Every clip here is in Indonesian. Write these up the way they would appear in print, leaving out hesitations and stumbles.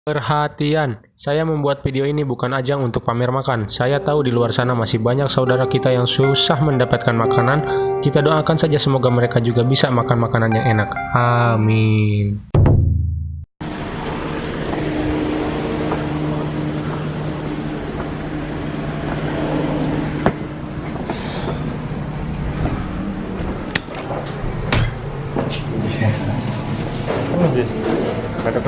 Perhatian, saya membuat video ini bukan ajang untuk pamer makan. Saya tahu di luar sana masih banyak saudara kita yang susah mendapatkan makanan. Kita doakan saja semoga mereka juga bisa makan makanan yang enak. Amin. Pada.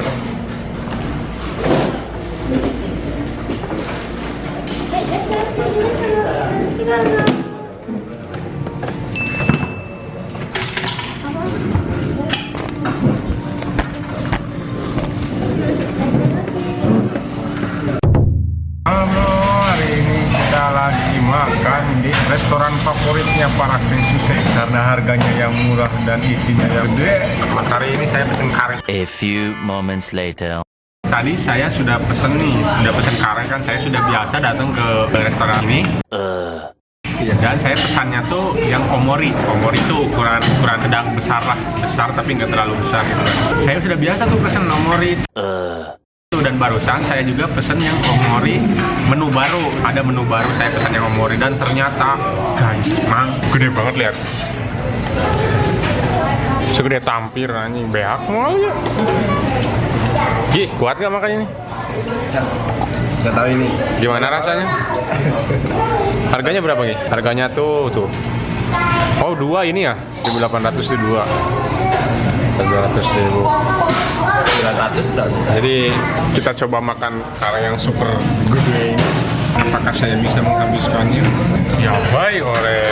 Makan di restoran favoritnya para Kensusei karena harganya yang murah dan isinya yang gede. Hari ini saya pesen kare. A few moments later. Tadi saya sudah pesen kare kan. Saya sudah biasa datang ke restoran ini. Dan saya pesannya tuh yang omori. Omori itu ukuran sedang besar tapi nggak terlalu besar gitu. Saya sudah biasa tuh pesen omori. Dan barusan saya juga pesen yang omori menu baru. Ada menu baru saya pesan yang omori dan ternyata guys, gede banget lihat. Segede tampir anjing beak mau ya. Gi, kuat gak makan ini? Nggak tahu ini. Gimana rasanya? Harganya berapa Gi? Harganya tuh. Oh, dua ini ya? 1.800 tuh dua. 200.000. 900 udah. Jadi kita coba makan kare yang super gede ini. Apakah saya bisa menghabiskannya? Ya baik ore.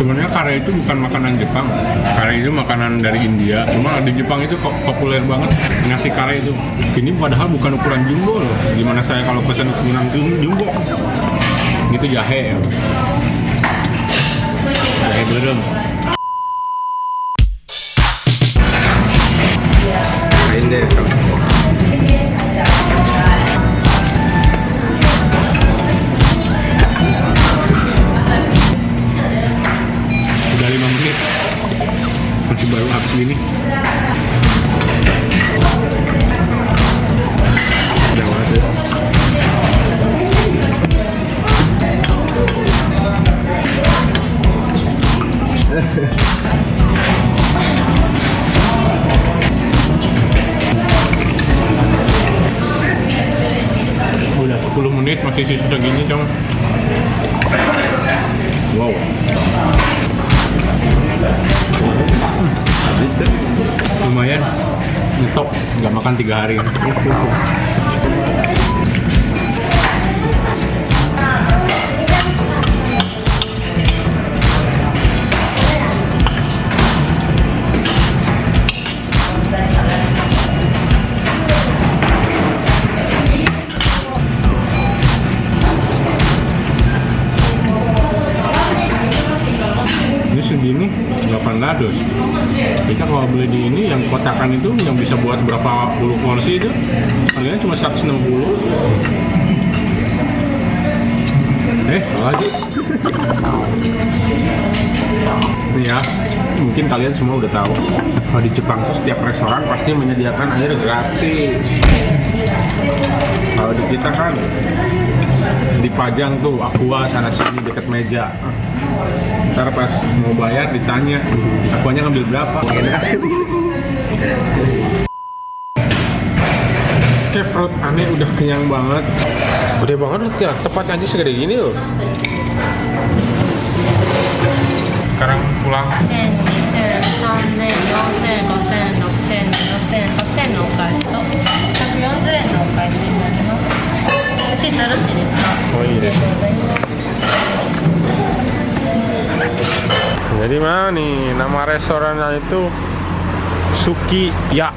Sebenarnya kare itu bukan makanan Jepang. Kare itu makanan dari India. Cuma di Jepang itu populer banget ngasih kare itu. Ini padahal bukan ukuran jumbo loh. Gimana saya kalau pesan ukuran jumbo? Itu jahe ya. Jahe berem. Ini udah 5 menit masih baru habis ini. Udah banget ya. Udah 10 menit masih sisa segini cong. Wow. Habis deh. Lumayan nyetok, nggak makan 3 hari. Segini 800. Kita kalau beli di ini yang kotakan itu yang bisa buat berapa puluh porsi itu harganya cuma 160. Lagi nih ya, mungkin kalian semua udah tahu kalau di Jepang tuh setiap restoran pasti menyediakan air gratis. Kalau di kita kan dipajang tuh aqua sana sini dekat meja. Ntar pas mau bayar ditanya, aquanya ngambil berapa? Oke, perut aneh udah kenyang banget. Gede banget ya, tepat aja segede gini loh. Sekarang pulang. 1000、2000、3000、4000、5000、6000のお返しと140円のお返しになります。レシートよろしいですか？ Oh iya deh. Jadi mana nih nama restorannya itu Sukiya.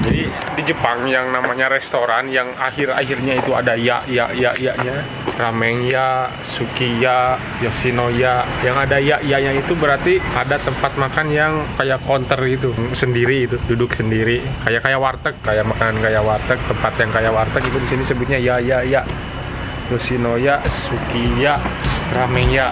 Jadi di Jepang yang namanya restoran yang akhir-akhirnya itu ada ya-nya, ramen ya, sukiya, yoshinoya. Yang ada ya-nya itu berarti ada tempat makan yang kayak counter gitu, sendiri itu, duduk sendiri, kayak warteg, kayak makanan kayak warteg, tempat yang kayak warteg itu di sini sebutnya ya. Yoshinoya, sukiya, ramen ya.